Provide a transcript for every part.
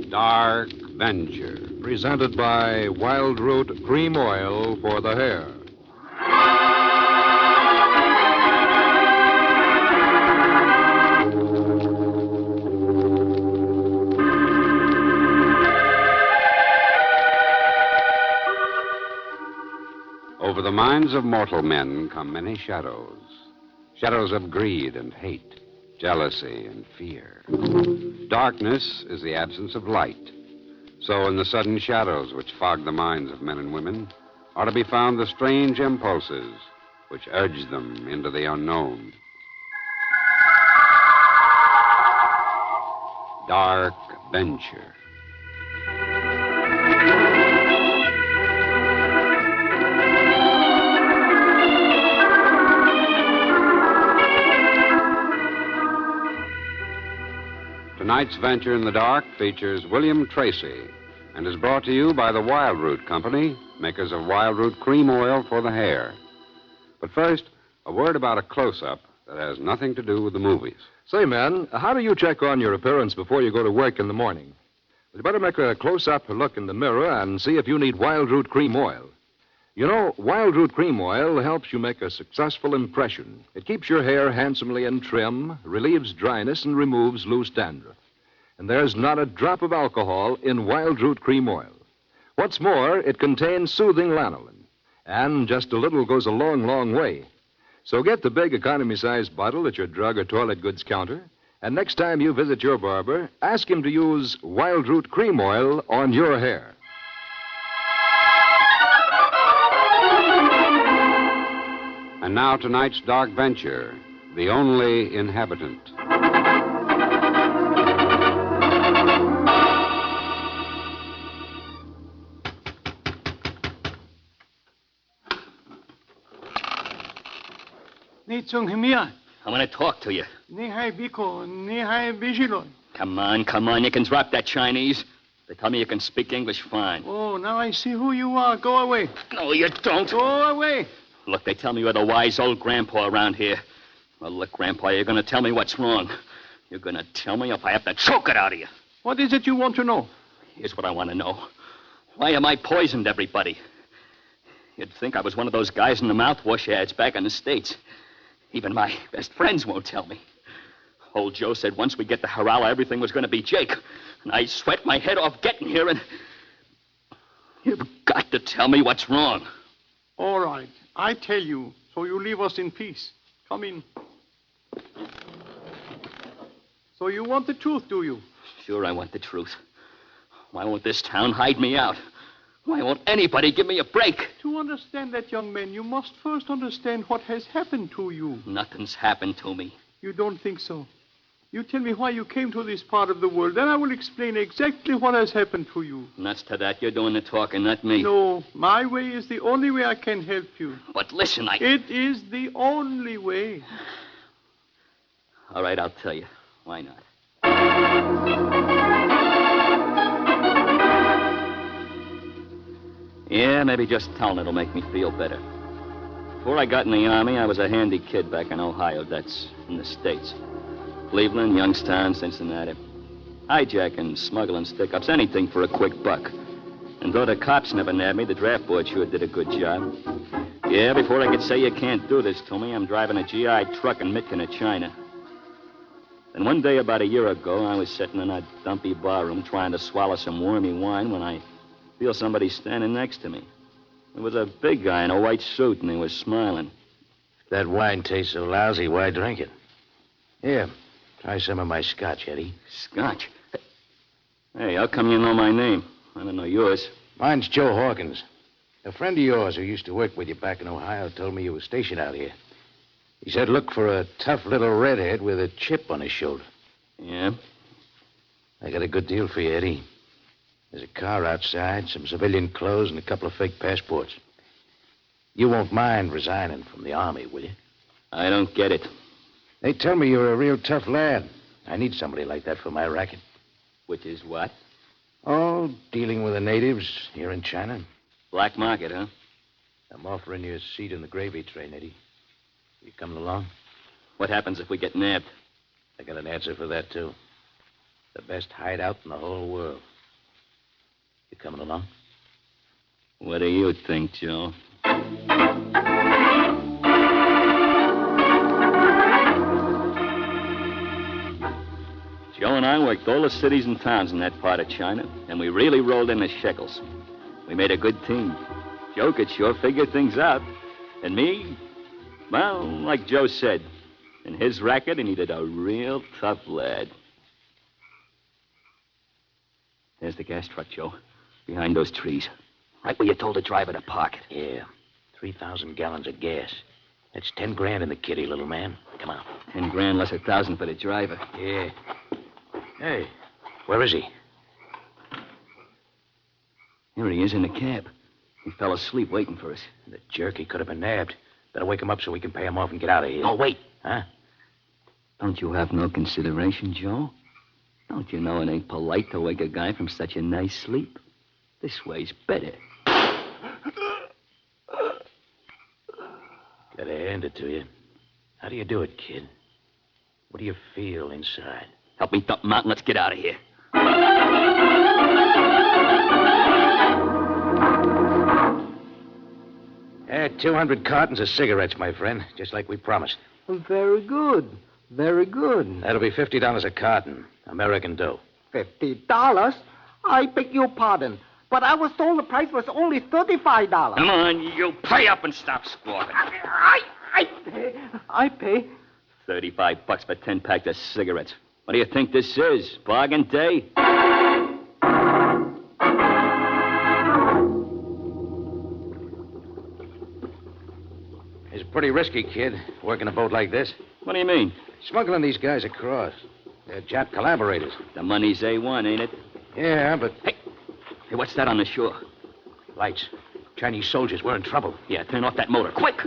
Dark Venture. Presented by Wild Root Cream Oil for the hair. Over the minds of mortal men come many shadows. Shadows of greed and hate, jealousy and fear. Darkness is the absence of light. So in the sudden shadows which fog the minds of men and women are to be found the strange impulses which urge them into the unknown. Dark Venture. Tonight's Venture in the Dark features William Tracy and is brought to you by the Wild Root Company, makers of Wild Root Cream Oil for the hair. But first, a word about a close-up that has nothing to do with the movies. Say, man, how do you check on your appearance before you go to work in the morning? You better make a close-up look in the mirror and see if you need Wild Root Cream Oil. You know, Wild Root Cream Oil helps you make a successful impression. It keeps your hair handsomely and trim, relieves dryness, and removes loose dandruff. And there's not a drop of alcohol in Wild Root Cream Oil. What's more, it contains soothing lanolin. And just a little goes a long, long way. So get the big economy-sized bottle at your drug or toilet goods counter, and next time you visit your barber, ask him to use Wild Root Cream Oil on your hair. And now tonight's Dark Venture, The Only Inhabitant. I want to talk to you. Come on, you can drop that Chinese. They tell me you can speak English fine. Oh, now I see who you are. Go away. No, you don't. Go away. Look, they tell me you're the wise old grandpa around here. Well, look, Grandpa, you're going to tell me what's wrong. You're going to tell me if I have to choke it out of you. What is it you want to know? Here's what I want to know. Why am I poisoned everybody? You'd think I was one of those guys in the mouthwash ads back in the States. Even my best friends won't tell me. Old Joe said once we get to Harala, everything was going to be Jake. And I sweat my head off getting here, and you've got to tell me what's wrong. All right. I tell you, so you leave us in peace. Come in. So you want the truth, do you? Sure, I want the truth. Why won't this town hide me out? Why won't anybody give me a break? To understand that, young man, you must first understand what has happened to you. Nothing's happened to me. You don't think so? You tell me why you came to this part of the world, then I will explain exactly what has happened to you. Nuts to that. You're doing the talking, not me. No, my way is the only way I can help you. But listen, It is the only way. All right, I'll tell you. Why not? Yeah, maybe just telling it'll make me feel better. Before I got in the Army, I was a handy kid back in Ohio. That's in the States. Cleveland, Youngstown, Cincinnati. Hijacking, smuggling stick-ups, anything for a quick buck. And though the cops never nabbed me, the draft board sure did a good job. Yeah, before I could say you can't do this to me, I'm driving a GI truck in Mitkina, China. And one day about a year ago, I was sitting in a dumpy barroom trying to swallow some wormy wine when I feel somebody standing next to me. It was a big guy in a white suit, and he was smiling. If that wine tastes so lousy, why drink it? Here, try some of my scotch, Eddie. Scotch? Hey, how come you know my name? I don't know yours. Mine's Joe Hawkins. A friend of yours who used to work with you back in Ohio told me you were stationed out here. He said look for a tough little redhead with a chip on his shoulder. Yeah? I got a good deal for you, Eddie. There's a car outside, some civilian clothes, and a couple of fake passports. You won't mind resigning from the Army, will you? I don't get it. They tell me you're a real tough lad. I need somebody like that for my racket. Which is what? Oh, dealing with the natives here in China. Black market, huh? I'm offering you a seat in the gravy train, Eddie. You coming along? What happens if we get nabbed? I got an answer for that, too. The best hideout in the whole world. You coming along? What do you think, Joe? Joe and I worked all the cities and towns in that part of China, and we really rolled in the shekels. We made a good team. Joe could sure figure things out. And me, well, like Joe said, in his racket, he needed a real tough lad. There's the gas truck, Joe, behind those trees. Right where you told the driver to park it. Yeah, 3,000 gallons of gas. That's 10 grand in the kitty, little man. Come on. 10 grand less 1,000 for the driver. Yeah. Hey, where is he? Here he is in the cab. He fell asleep waiting for us. The jerk, he could have been nabbed. Better wake him up so we can pay him off and get out of here. Oh, wait. Huh? Don't you have no consideration, Joe? Don't you know it ain't polite to wake a guy from such a nice sleep? This way's better. Gotta hand it to you. How do you do it, kid? What do you feel inside? Help me dump him out and let's get out of here. 200 cartons of cigarettes, my friend, just like we promised. Very good. Very good. That'll be $50 a carton, American dough. $50? I beg your pardon, but I was told the price was only $35. Come on, you pay up and stop squawking. I pay. $35 for 10 packs of cigarettes. What do you think this is? Bargain day? It's pretty risky, kid, working a boat like this. What do you mean? Smuggling these guys across. They're Jap collaborators. The money's A1, ain't it? Yeah, but... Hey, what's that on the shore? Lights. Chinese soldiers. We're in trouble. Yeah, turn off that motor. Quick!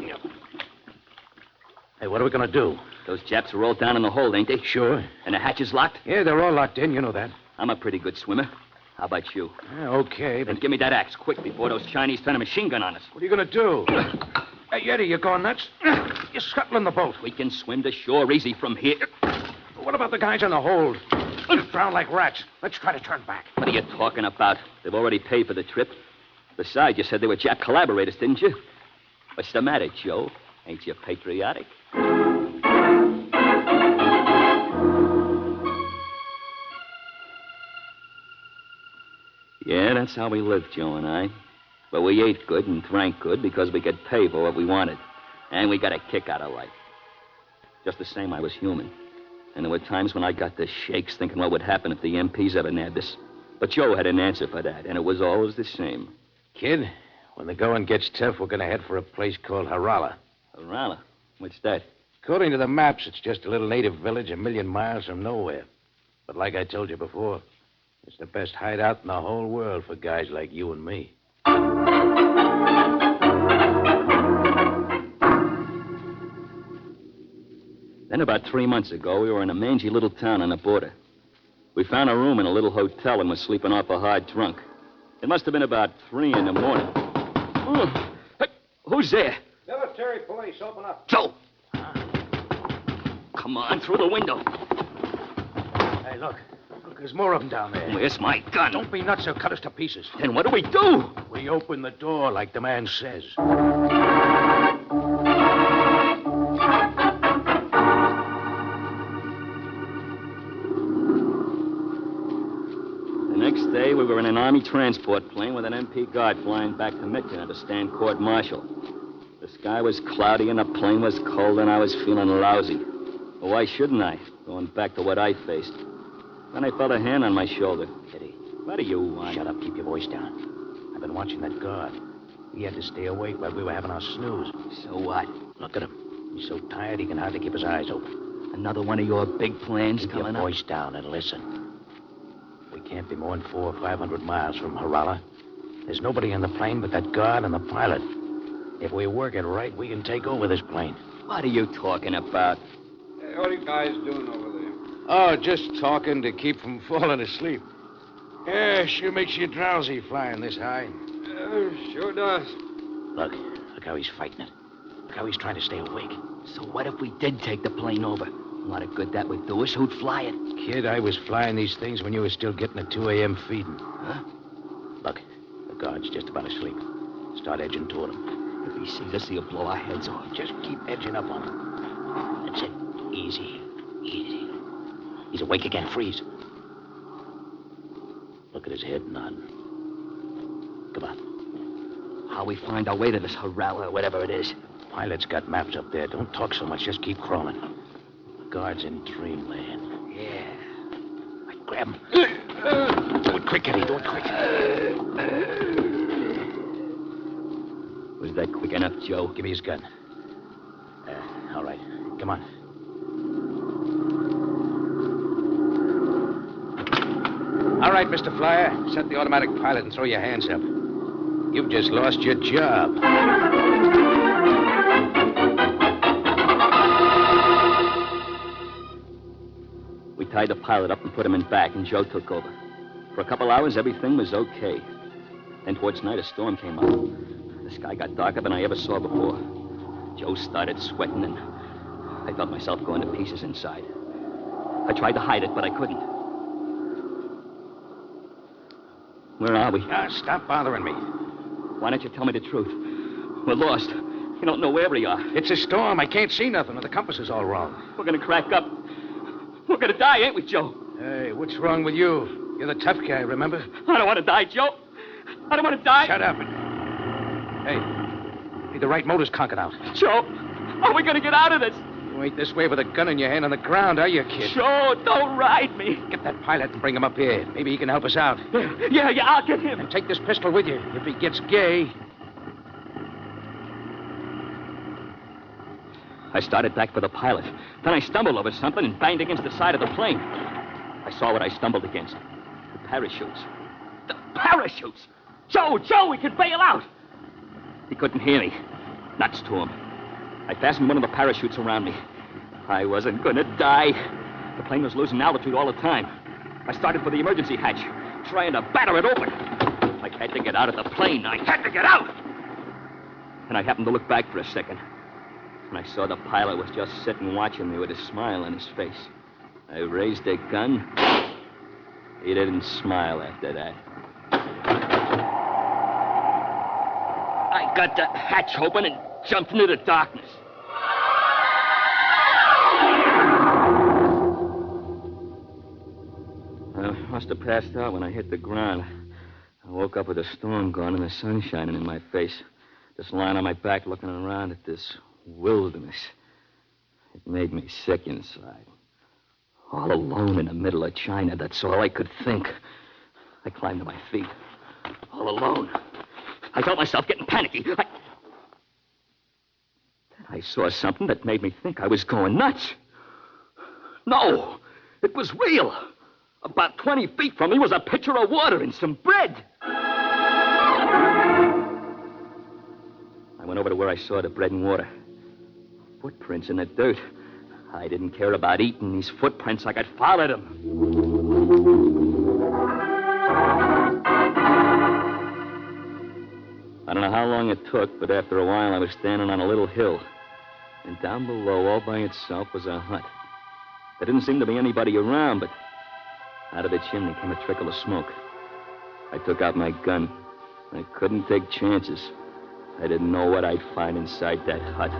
Hey, what are we going to do? Those Japs are all down in the hold, ain't they? Sure. And the hatch is locked? Yeah, they're all locked in. You know that. I'm a pretty good swimmer. How about you? Yeah, okay, Then but... give me that axe, quick, before those Chinese turn a machine gun on us. What are you going to do? Hey, Eddie, you going nuts? You're scuttling the boat. We can swim to shore easy from here. What about the guys in the hold? Drown like rats. Let's try to turn back. What are you talking about? They've already paid for the trip. Besides, you said they were Jap collaborators, didn't you? What's the matter, Joe? Ain't you patriotic? Yeah, that's how we lived, Joe and I. But we ate good and drank good because we could pay for what we wanted. And we got a kick out of life. Just the same, I was human. And there were times when I got the shakes thinking what would happen if the MPs ever nabbed us. But Joe had an answer for that, and it was always the same. Kid, when the going gets tough, we're going to head for a place called Harala. Harala? What's that? According to the maps, it's just a little native village 1,000,000 miles from nowhere. But like I told you before, it's the best hideout in the whole world for guys like you and me. Then about 3 months ago, we were in a mangy little town on the border. We found a room in a little hotel and was sleeping off a hard drunk. It must have been about 3 in the morning. Oh, hey, who's there? Military police, open up. Joe! Come on, through the window. Hey, look. Look, there's more of them down there. Where's my gun? Don't be nuts, they'll cut us to pieces. Then what do we do? We open the door like the man says. The next day, we were in an Army transport plane with an MP guard flying back to Midtown to stand court-martial. The sky was cloudy and the plane was cold and I was feeling lousy. Well, why shouldn't I? Going back to what I faced. Then I felt a hand on my shoulder. Eddie. What do you want? Shut up. Keep your voice down. I've been watching that guard. He had to stay awake while we were having our snooze. So what? Look at him. He's so tired he can hardly keep his eyes open. Another one of your big plans Keep coming your up? voice down and listen. We can't be more than 400 or 500 miles from Harala. There's nobody in the plane but that guard and the pilot. If we work it right, we can take over this plane. What are you talking about? Hey, what are you guys doing over there? Oh, just talking to keep from falling asleep. Yeah, sure makes you drowsy flying this high. Sure does. Look how he's fighting it. Look how he's trying to stay awake. So what if we did take the plane over? A lot of good that would do us. Who'd fly it? Kid, I was flying these things when you were still getting a 2 a.m. feeding. Huh? Look, the guard's just about asleep. Start edging toward him. If he sees us, he'll blow our heads off. Just keep edging up on him. That's it. Easy. Easy. He's awake again. Freeze. Look at his head nod. Come on. How we find our way to this Horrell or whatever it is. Pilot's got maps up there. Don't talk so much. Just keep crawling. The guard's in dreamland. Yeah. Right, grab him. Do it quick, Eddie. Do it quick. Was that quick enough, Joe? Give me his gun. All right. Come on. All right, Mr. Flyer. Set the automatic pilot and throw your hands up. You've just lost your job. We tied the pilot up and put him in back, and Joe took over. For a couple hours, everything was okay. Then towards night, a storm came up. The sky got darker than I ever saw before. Joe started sweating, and I felt myself going to pieces inside. I tried to hide it, but I couldn't. Where are we? Stop bothering me. Why don't you tell me the truth? We're lost. You don't know where we are. It's a storm. I can't see nothing, and the compass is all wrong. We're going to crack up. We're going to die, ain't we, Joe? Hey, what's wrong with you? You're the tough guy, remember? I don't want to die, Joe. I don't want to die. Shut up. Hey, the right motor's conking out. Joe, how are we going to get out of this? You ain't this way with a gun in your hand on the ground, are you, kid? Joe, don't ride me. Get that pilot and bring him up here. Maybe he can help us out. Yeah, I'll get him. And take this pistol with you. If he gets gay. I started back for the pilot. Then I stumbled over something and banged against the side of the plane. I saw what I stumbled against. The parachutes. The parachutes! Joe, we could bail out! He couldn't hear me. Nuts to him. I fastened one of the parachutes around me. I wasn't gonna die. The plane was losing altitude all the time. I started for the emergency hatch, trying to batter it open. I had to get out of the plane. I had to get out! And I happened to look back for a second. And I saw the pilot was just sitting watching me with a smile on his face. I raised a gun. He didn't smile after that. I got the hatch open and jumped into the darkness. I must have passed out when I hit the ground. I woke up with the storm gone and the sun shining in my face. Just lying on my back looking around at this wilderness. It made me sick inside. All alone in the middle of China, that's all I could think. I climbed to my feet. All alone. I felt myself getting panicky. Then I saw something that made me think I was going nuts. No, it was real. About 20 feet from me was a pitcher of water and some bread. I went over to where I saw the bread and water. Footprints in the dirt. I didn't care about eating these footprints. I could follow them. I don't know how long it took, but after a while I was standing on a little hill. And down below, all by itself, was a hut. There didn't seem to be anybody around, but out of the chimney came a trickle of smoke. I took out my gun. I couldn't take chances. I didn't know what I'd find inside that hut.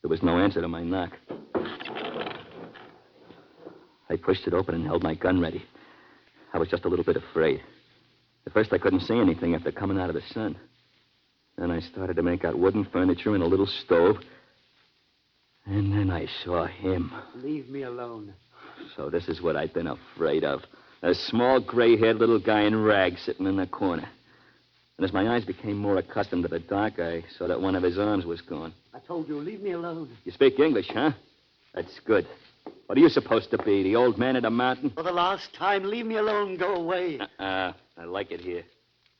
There was no answer to my knock. I pushed it open and held my gun ready. I was just a little bit afraid. At first, I couldn't see anything after coming out of the sun. Then I started to make out wooden furniture and a little stove. And then I saw him. Leave me alone. So this is what I'd been afraid of. A small, gray-haired little guy in rags sitting in the corner. And as my eyes became more accustomed to the dark, I saw that one of his arms was gone. I told you, leave me alone. You speak English, huh? That's good. What are you supposed to be, the old man of the mountain? For the last time, leave me alone. Go away. I like it here.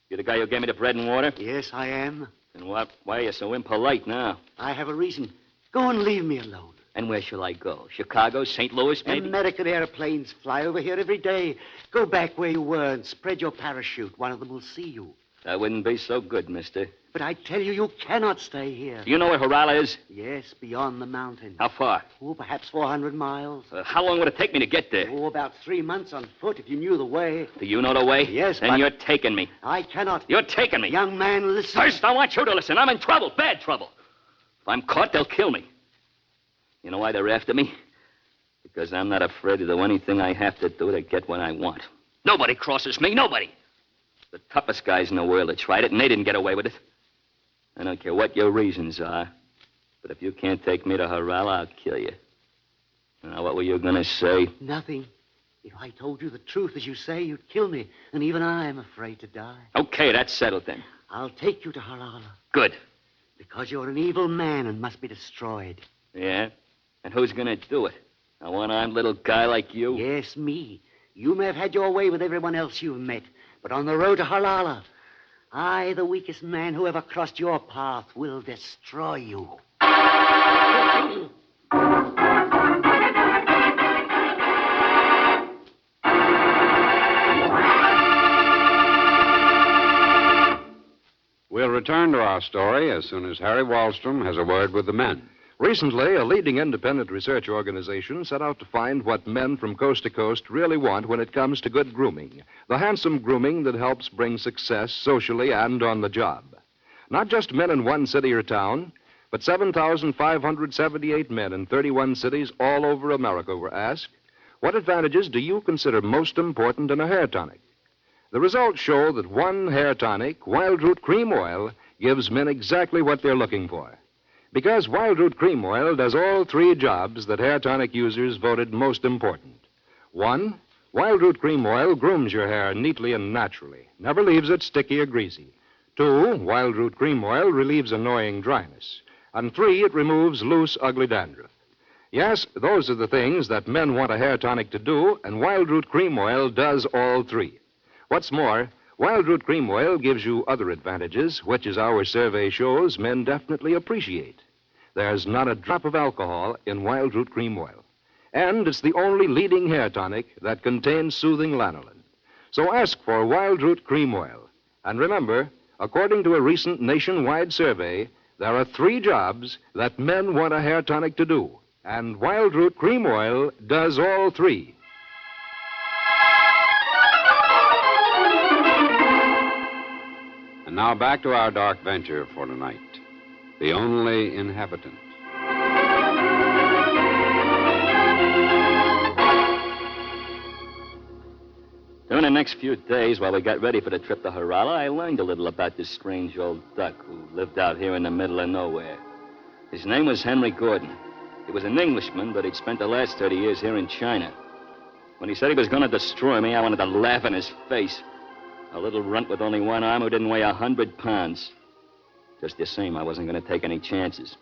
You're the guy who gave me the bread and water? Yes, I am. Then why are you so impolite now? I have a reason. Go and leave me alone. And where shall I go? Chicago, St. Louis, maybe? American airplanes fly over here every day. Go back where you were and spread your parachute. One of them will see you. That wouldn't be so good, mister. But I tell you, you cannot stay here. Do you know where Harala is? Yes, beyond the mountain. How far? Oh, perhaps 400 miles. How long would it take me to get there? Oh, about 3 months on foot if you knew the way. Do you know the way? Yes, Then but... you're taking me. I cannot. You're taking me. Young man, listen. First, I want you to listen. I'm in trouble, bad trouble. If I'm caught, they'll kill me. You know why they're after me? Because I'm not afraid to do anything I have to do to get what I want. Nobody crosses me, nobody. The toughest guys in the world have tried it, and they didn't get away with it. I don't care what your reasons are, but if you can't take me to Harala, I'll kill you. Now, what were you going to say? Nothing. If I told you the truth, as you say, you'd kill me, and even I am afraid to die. Okay, that's settled then. I'll take you to Harala. Good. Because you're an evil man and must be destroyed. Yeah? And who's going to do it? A one-armed little guy like you? Yes, me. You may have had your way with everyone else you've met, but on the road to Harala, I, the weakest man who ever crossed your path, will destroy you. We'll return to our story as soon as Harry Wallstrom has a word with the men. Recently, a leading independent research organization set out to find what men from coast to coast really want when it comes to good grooming. The handsome grooming that helps bring success socially and on the job. Not just men in one city or town, but 7,578 men in 31 cities all over America were asked, what advantages do you consider most important in a hair tonic? The results show that one hair tonic, Wild Root Cream Oil, gives men exactly what they're looking for. Because Wild Root Cream Oil does all three jobs that hair tonic users voted most important. 1, Wild Root Cream Oil grooms your hair neatly and naturally, never leaves it sticky or greasy. 2, Wild Root Cream Oil relieves annoying dryness. And 3, it removes loose, ugly dandruff. Yes, those are the things that men want a hair tonic to do, and Wild Root Cream Oil does all three. What's more, Wild Root Cream Oil gives you other advantages, which, as our survey shows, men definitely appreciate. There's not a drop of alcohol in Wild Root Cream Oil. And it's the only leading hair tonic that contains soothing lanolin. So ask for Wild Root Cream Oil. And remember, according to a recent nationwide survey, there are 3 jobs that men want a hair tonic to do. And Wild Root Cream Oil does all 3. And now back to our dark venture for tonight. The Only Inhabitant. During the next few days, while we got ready for the trip to Harala, I learned a little about this strange old duck who lived out here in the middle of nowhere. His name was Henry Gordon. He was an Englishman, but he'd spent the last 30 years here in China. When he said he was going to destroy me, I wanted to laugh in his face. A little runt with only one arm who didn't weigh 100 pounds. Just the same, I wasn't going to take any chances.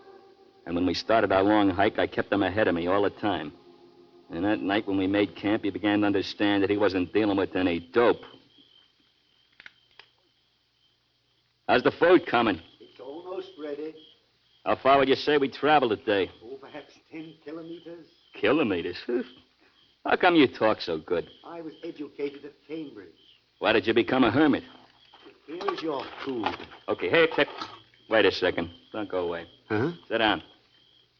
And when we started our long hike, I kept him ahead of me all the time. And that night when we made camp, he began to understand that he wasn't dealing with any dope. How's the food coming? It's almost ready. How far would you say we traveled today? Oh, perhaps 10 kilometers. Kilometers? How come you talk so good? I was educated at Cambridge. Why did you become a hermit? Here's your food. Okay, hey, wait a second. Don't go away. Huh? Sit down.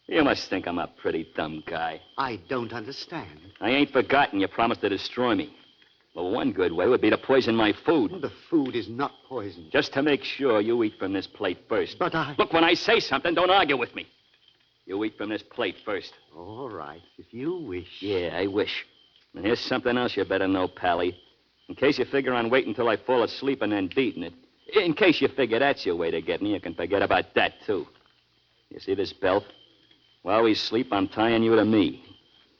You must think I'm a pretty dumb guy. I don't understand. I ain't forgotten you promised to destroy me. Well, one good way would be to poison my food. The food is not poisoned. Just to make sure you eat from this plate first. But I... Look, when I say something, don't argue with me. You eat from this plate first. All right, if you wish. Yeah, I wish. And here's something else you better know, Pally. In case you figure on waiting until I fall asleep and then beating it. In case you figure that's your way to get me, you can forget about that, too. You see this belt? While we sleep, I'm tying you to me.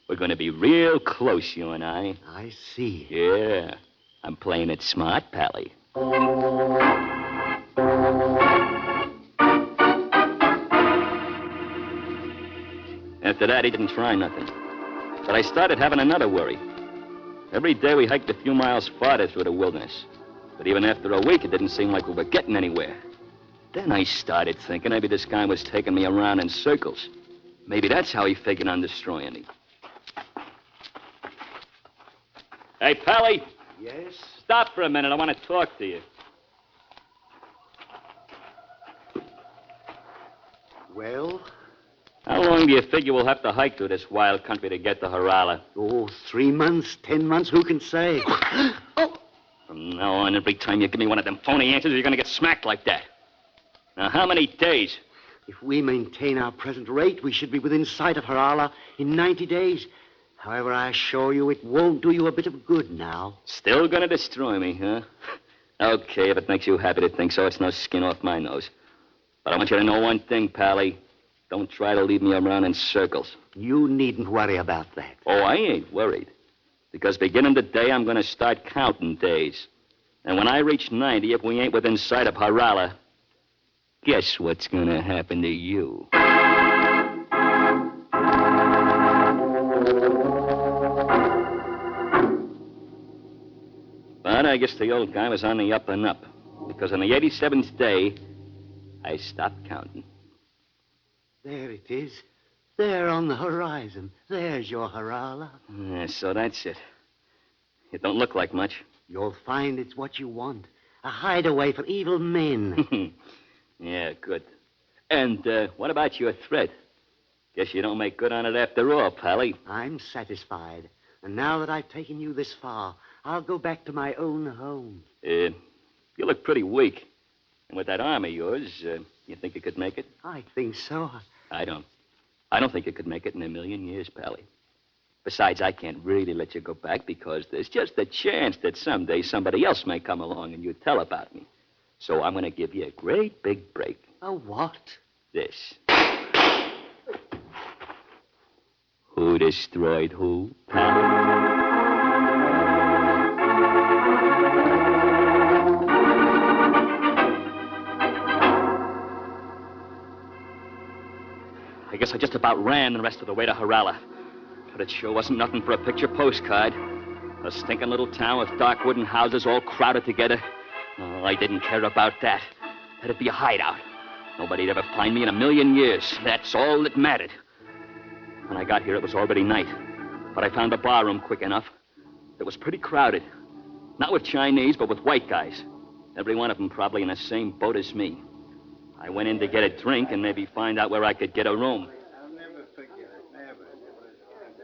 We're going to be real close, you and I. I see. Yeah. I'm playing it smart, Pally. After that, he didn't try nothing. But I started having another worry. Every day we hiked a few miles farther through the wilderness. But even after a week, it didn't seem like we were getting anywhere. Then I started thinking maybe this guy was taking me around in circles. Maybe that's how he figured on destroying me. Hey, Pally. Yes? Stop for a minute. I want to talk to you. Well? How long do you figure we'll have to hike through this wild country to get to Harala? Oh, 3 months, 10 months, who can say? Oh! From now on, every time you give me one of them phony answers, you're going to get smacked like that. Now, how many days? If we maintain our present rate, we should be within sight of Harala in 90 days. However, I assure you it won't do you a bit of good now. Still going to destroy me, huh? Okay, if it makes you happy to think so, it's no skin off my nose. But I want you to know one thing, Pally. Don't try to lead me around in circles. You needn't worry about that. Oh, I ain't worried. Because beginning today, I'm going to start counting days. And when I reach 90, if we ain't within sight of Harala, guess what's going to happen to you? But I guess the old guy was on the up and up. Because on the 87th day, I stopped counting. There it is. There on the horizon. There's your Harala. Yeah, so that's it. It don't look like much. You'll find it's what you want. A hideaway for evil men. Yeah, good. And what about your threat? Guess you don't make good on it after all, Pally. I'm satisfied. And now that I've taken you this far, I'll go back to my own home. You look pretty weak. And with that arm of yours, you think you could make it? I think so. I don't. I don't think you could make it in a million years, Pally. Besides, I can't really let you go back because there's just a chance that someday somebody else may come along and you tell about me. So I'm going to give you a great big break. A what? This. Who destroyed who, Pally? I guess I just about ran the rest of the way to Harala. But it sure wasn't nothing for a picture postcard. A stinking little town with dark wooden houses all crowded together. Oh, I didn't care about that. That'd be a hideout. Nobody'd ever find me in a million years. That's all that mattered. When I got here, it was already night. But I found a barroom quick enough. It was pretty crowded. Not with Chinese, but with white guys. Every one of them probably in the same boat as me. I went in to get a drink and maybe find out where I could get a room. I'll never forget it, never.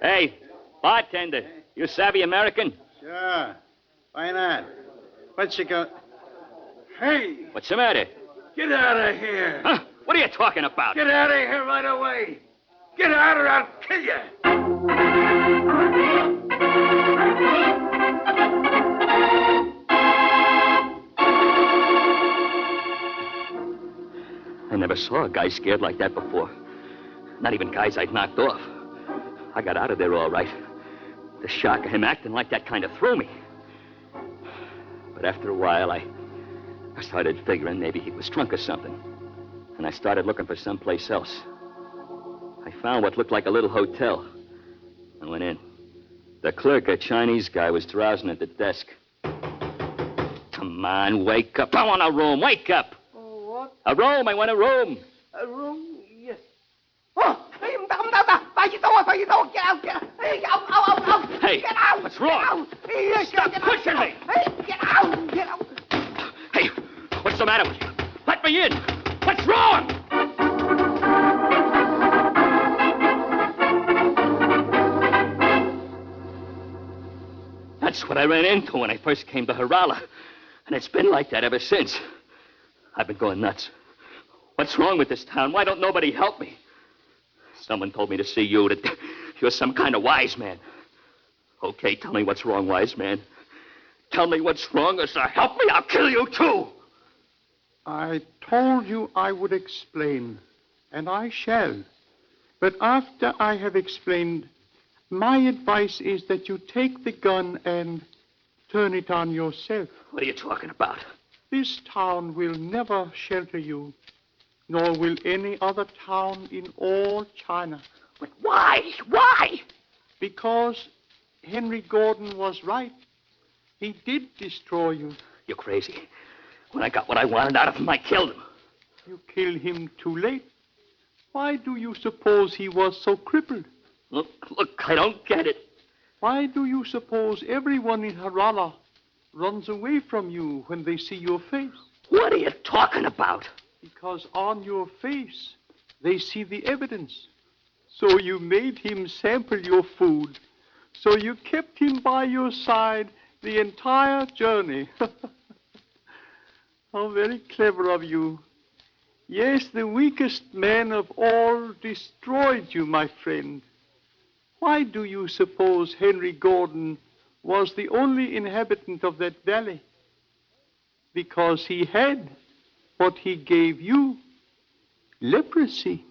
Hey, bartender, you savvy American? Sure. Why not? What you go... Hey, What's the matter? get out of here. Huh? What are you talking about? Get out of here right away. Get out or I'll kill you. I never saw a guy scared like that before. Not even guys I'd knocked off. I got out of there all right. The shock of him acting like that kind of threw me. But after a while, I started figuring maybe he was drunk or something. And I started looking for someplace else. I found what looked like a little hotel. I went in. The clerk, a Chinese guy, was drowsing at the desk. Come on, wake up. I want a room. Wake up. Oh, what? A room. I want a room. A room? Yes. Oh, hey, get out, get out. Hey, out. Hey, Get out. what's wrong? Get out. Hey, Stop get pushing out. me. Hey, get out. Hey, what's the matter with you? Let me in. What's wrong? That's what I ran into when I first came to Harala. And it's been like that ever since. I've been going nuts. What's wrong with this town? Why don't nobody help me? Someone told me to see you, that you're some kind of wise man. Okay, tell me what's wrong, wise man. Tell me what's wrong, or so help me, I'll kill you too. I told you I would explain, and I shall. But after I have explained, my advice is that you take the gun and turn it on yourself. What are you talking about? This town will never shelter you, nor will any other town in all China. But why? Why? Because Henry Gordon was right. He did destroy you. You're crazy. When I got what I wanted out of him, I killed him. You killed him too late. Why do you suppose he was so crippled? Look, I don't get it. Why do you suppose everyone in Harala runs away from you when they see your face? What are you talking about? Because on your face They see the evidence. So you made him sample your food. So you kept him by your side the entire journey. How very clever of you. Yes, the weakest man of all destroyed you, my friend. Why do you suppose Henry Gordon was the only inhabitant of that valley? Because he had what he gave you, leprosy.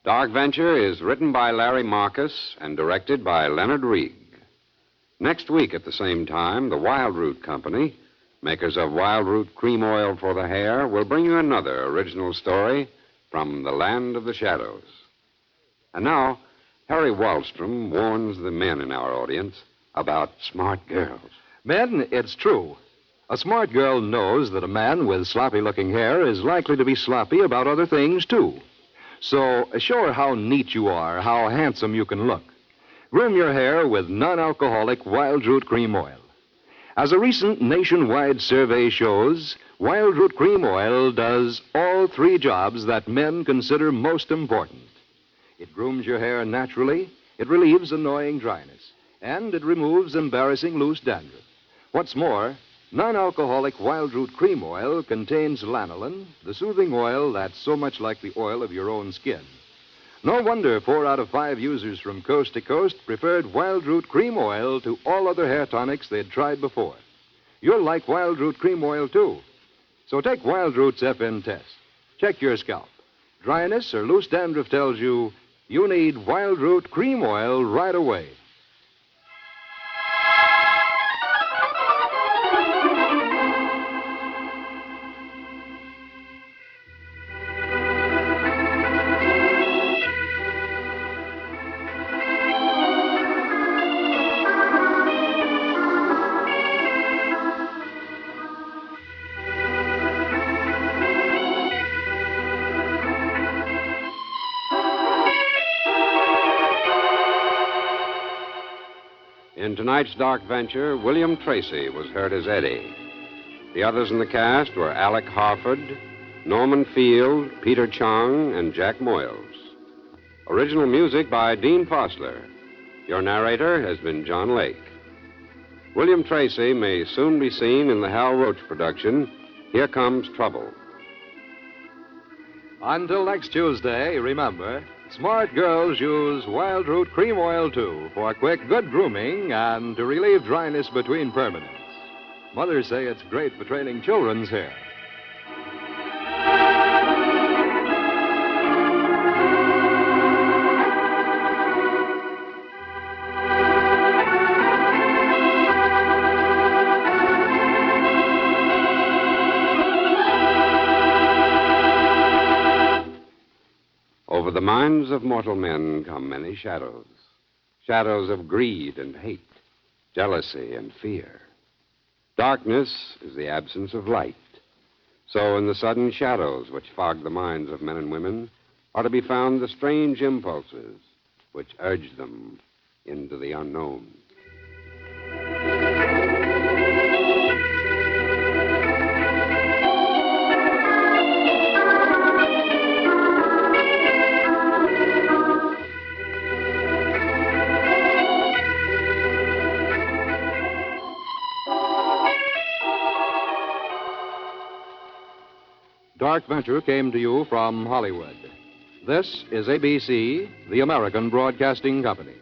Dark Venture is written by Larry Marcus and directed by Leonard Reig. Next week at the same time, the Wild Root Company, makers of Wild Root Cream Oil for the Hair, will bring you another original story from the land of the shadows. And now, Harry Wallstrom warns the men in our audience about smart girls. Men, it's true. A smart girl knows that a man with sloppy-looking hair is likely to be sloppy about other things, too. So show her how neat you are, how handsome you can look. Groom your hair with non-alcoholic Wild Root Cream Oil. As a recent nationwide survey shows, Wild Root Cream Oil does all three jobs that men consider most important. It grooms your hair naturally, it relieves annoying dryness, and it removes embarrassing loose dandruff. What's more, non-alcoholic Wild Root Cream Oil contains lanolin, the soothing oil that's so much like the oil of your own skin. No wonder 4 out of 5 users from coast to coast preferred Wild Root Cream Oil to all other hair tonics they'd tried before. You'll like Wild Root Cream Oil, too. So take Wild Root's FN test. Check your scalp. Dryness or loose dandruff tells you need Wild Root Cream Oil right away. In tonight's Dark Venture, William Tracy was heard as Eddie. The others in the cast were Alec Harford, Norman Field, Peter Chong, and Jack Moyles. Original music by Dean Fosler. Your narrator has been John Lake. William Tracy may soon be seen in the Hal Roach production, Here Comes Trouble. Until next Tuesday, remember, smart girls use Wild Root Cream Oil, too, for quick, good grooming and to relieve dryness between permanents. Mothers say it's great for training children's hair. Over the minds of mortal men come many shadows. Shadows of greed and hate, jealousy and fear. Darkness is the absence of light. So in the sudden shadows which fog the minds of men and women are to be found the strange impulses which urge them into the unknown. Dark Venture came to you from Hollywood. This is ABC, the American Broadcasting Company.